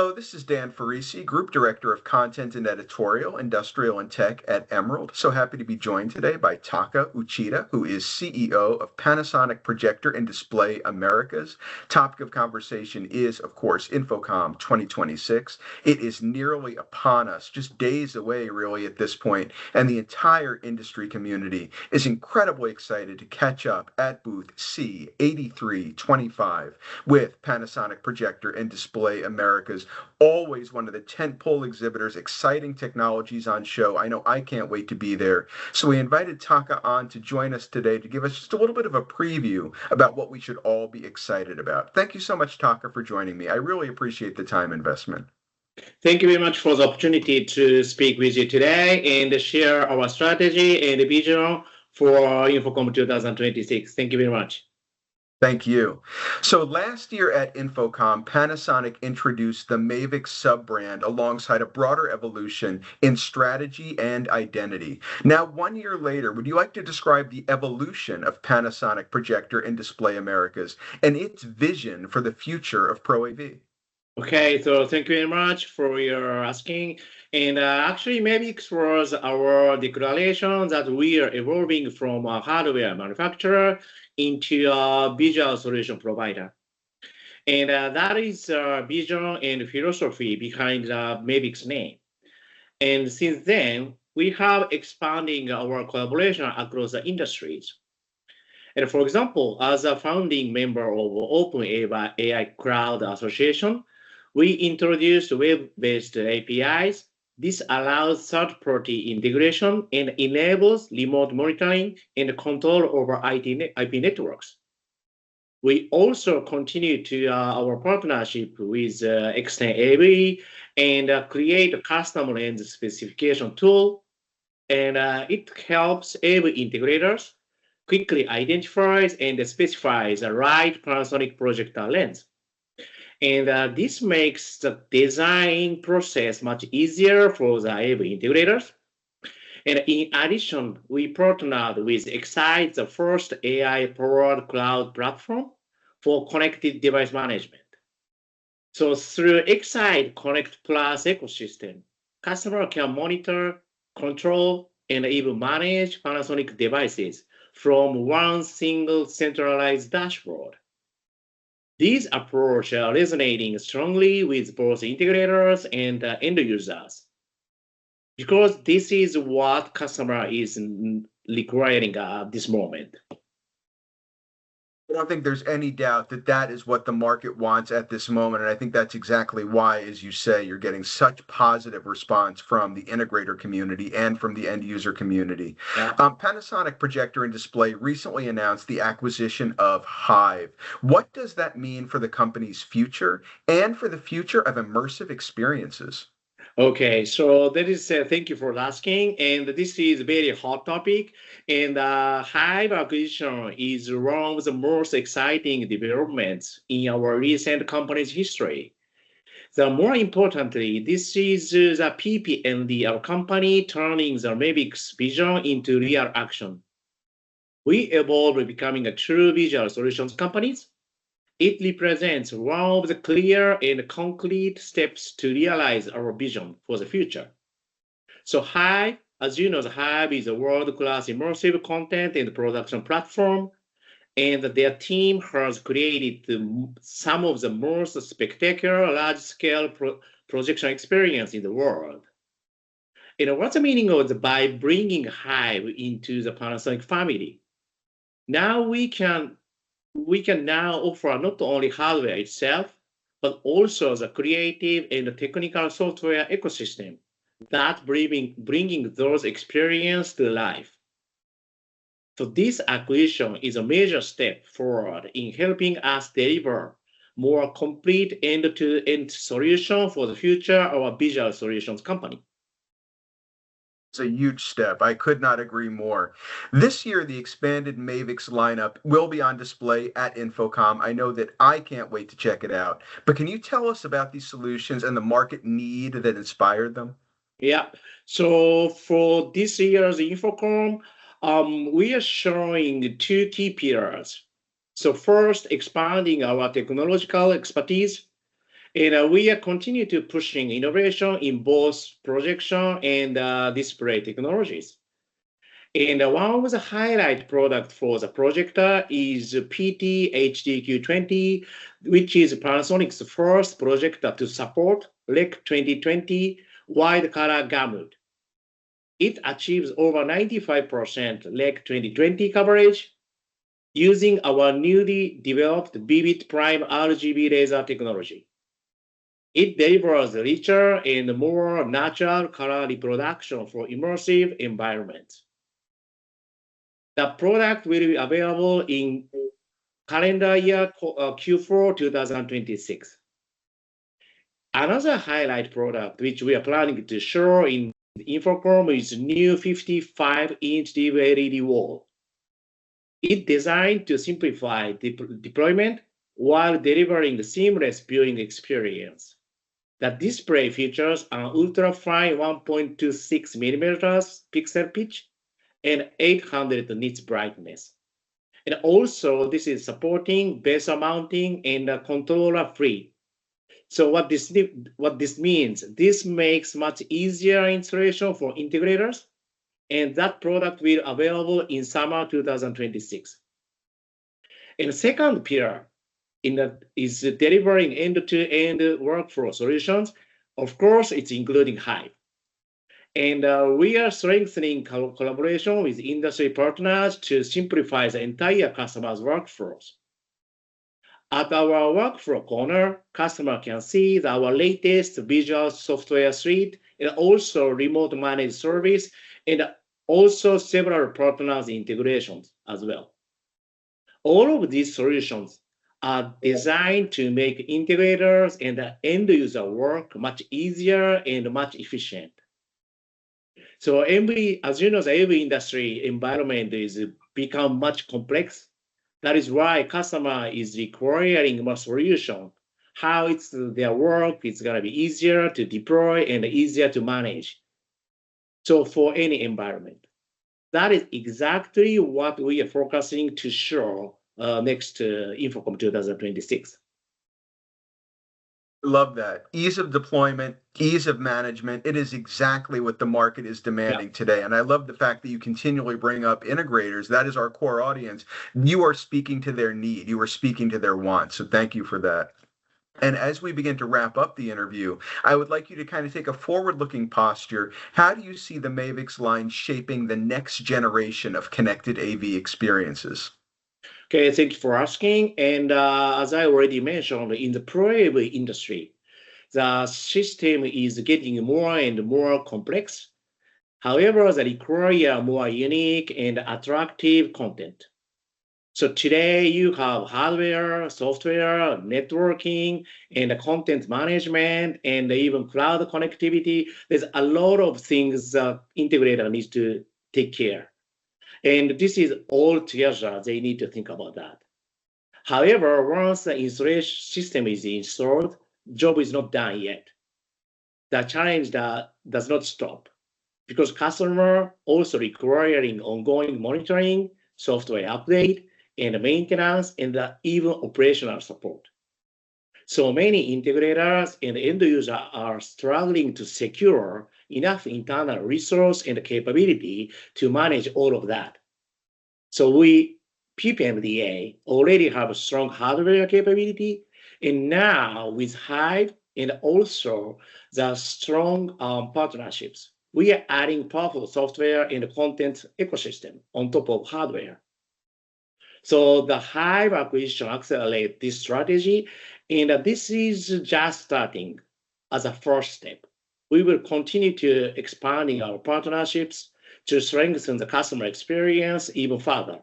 Hello, this is Dan Ferrisi, Group Director of Content and Editorial, Industrial and Tech at Emerald. So happy to be joined today by Taka Uchida, who is CEO of Panasonic Projector and Display Americas. Topic of conversation is, of course, InfoComm 2026. It is nearly upon us, just days away really at this point, and the entire industry community is incredibly excited to catch up at booth C8325 with Panasonic Projector and Display Americas. Always one of the tentpole exhibitors, exciting technologies on show. I know I can't wait to be there. So we invited Taka on to join us today to give us just a little bit of a preview about what we should all be excited about. Thank you so much, Taka, for joining me. I really appreciate the time investment. Thank you very much for the opportunity to speak with you today and share our strategy and vision for InfoComm 2026. Thank you very much. Thank you. So last year at InfoComm, Panasonic introduced the MEVIX sub-brand alongside a broader evolution in strategy and identity. Now, 1 year later, would you like to describe the evolution of Panasonic Projector and Display Americas and its vision for the future of Pro AV? Okay, so thank you very much for your asking. And actually, MEVIX was our declaration that we are evolving from a hardware manufacturer into a visual solution provider. And that is our vision and philosophy behind the MEVIX name. And since then, we have expanding our collaboration across the industries. And for example, as a founding member of Open AI Cloud Association, we introduced web-based APIs. This allows third-party integration and enables remote monitoring and control over IP networks. We also continue to our partnership with Extend AV and create a custom lens specification tool. And it helps AV integrators quickly identifies and specifies the right Panasonic projector lens. And this makes the design process much easier for the AV integrators. And in addition, we partnered with Excite, the first AI-powered cloud platform for connected device management. So through Excite Connect Plus ecosystem, customer can monitor, control, and even manage Panasonic devices from one single centralized dashboard. These approaches are resonating strongly with both integrators and end users because this is what customer is requiring at this moment. I don't think there's any doubt that that is what the market wants at this moment. And I think that's exactly why, as you say, you're getting such positive response from the integrator community and from the end user community. Yeah. Panasonic Projector and Display recently announced the acquisition of Hive. What does that mean for the company's future and for the future of immersive experiences? Okay, so that is thank you for asking, and this is a very hot topic. And Hive acquisition is one of the most exciting developments in our recent company's history. The more importantly, this is the PP&D, our company turning the MEVIX vision into real action. We evolved becoming a true visual solutions company. It represents one of the clear and concrete steps to realize our vision for the future. So Hive, as you know, the Hive is a world-class immersive content and production platform, and their team has created some of the most spectacular large-scale projection experience in the world. And what's the meaning of by bringing Hive into the Panasonic family? Now we can now offer not only hardware itself, but also the creative and technical software ecosystem that bringing those experiences to life. So this acquisition is a major step forward in helping us deliver more complete end-to-end solution for the future of our visual solutions company. It's a huge step. I could not agree more. This year, the expanded MEVIX lineup will be on display at InfoComm. I know that I can't wait to check it out. But can you tell us about these solutions and the market need that inspired them? Yeah. So for this year's InfoComm, we are showing two key pillars. So first, expanding our technological expertise. And we are continue to pushing innovation in both projection and display technologies. And one of the highlight product for the projector is PT HDQ20, which is Panasonic's first projector to support REC 2020 wide color gamut. It achieves over 95% REC 2020 coverage using our newly developed Vivid Prime RGB laser technology. It delivers richer and more natural color reproduction for immersive environments. The product will be available in calendar year Q4 2026. Another highlight product which we are planning to show in InfoComm is new 55-inch LED wall. It's designed to simplify deployment while delivering the seamless viewing experience. The display features an ultra-fine 1.26 millimeters pixel pitch and 800 nits brightness. And also, this is supporting bezel mounting and controller-free. So what this means, this makes much easier installation for integrators, and that product will be available in summer 2026. And the second pillar is delivering end-to-end workflow solutions. Of course, it's including Hive. And we are strengthening collaboration with industry partners to simplify the entire customer's workflows. At our workflow corner, customer can see our latest visual software suite and also remote managed service and also several partners integrations as well. All of these solutions are designed to make integrators and the end user work much easier and much efficient. So as you know, every industry environment is become much complex. That is why customer is requiring more solution. How their work is gonna be easier to deploy and easier to manage. So for any environment, that is exactly what we are focusing to show next InfoComm 2026. Love that. Ease of deployment, ease of management. It is exactly what the market is demanding today. And I love the fact that you continually bring up integrators. That is our core audience. You are speaking to their need. You are speaking to their wants. So thank you for that. And as we begin to wrap up the interview, I would like you to kind of take a forward-looking posture. How do you see the MEVIX line shaping the next generation of connected AV experiences? Okay, thank you for asking. And as I already mentioned, in the Pro AV industry, the system is getting more and more complex. However, they require more unique and attractive content. So today you have hardware, software, networking, and content management, and even cloud connectivity. There's a lot of things integrator needs to take care. And this is all together, they need to think about that. However, once the installation system is installed, job is not done yet. The challenge does not stop because customer also requiring ongoing monitoring, software update, and maintenance, and even operational support. So many integrators and end users are struggling to secure enough internal resource and capability to manage all of that. So we, PPMDA, already have a strong hardware capability, and now with Hive and also the strong partnerships, we are adding powerful software and content ecosystem on top of hardware. So the Hive acquisition accelerates this strategy, and this is just starting as a first step. We will continue to expanding our partnerships to strengthen the customer experience even further.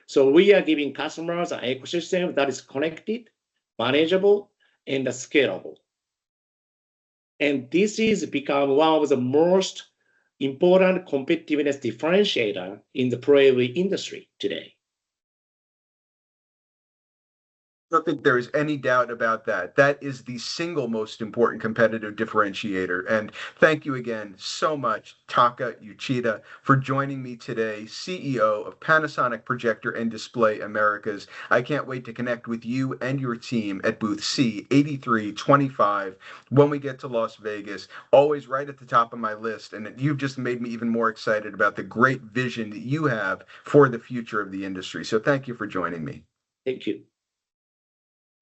So we are giving customers an ecosystem that is connected, manageable, and scalable. And this is become one of the most important competitiveness differentiator in the Pro AV industry today. don't think there is any doubt about that. That is the single most important competitive differentiator. And thank you again so much, Taka Uchida, for joining me today, CEO of Panasonic Projector and Display Americas. I can't wait to connect with you and your team at booth C8325 when we get to Las Vegas. Always right at the top of my list. And you've just made me even more excited about the great vision that you have for the future of the industry. So thank you for joining me. Thank you.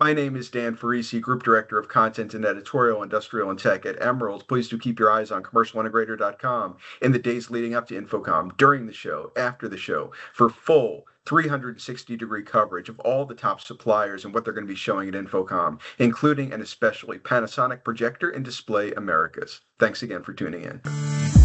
My name is Dan Ferrisi, Group Director of Content and Editorial, Industrial and Tech at Emerald. Please do keep your eyes on commercialintegrator.com in the days leading up to InfoComm, during the show, after the show, for full 360-degree coverage of all the top suppliers and what they're going to be showing at InfoComm, including and especially Panasonic Projector and Display Americas. Thanks again for tuning in.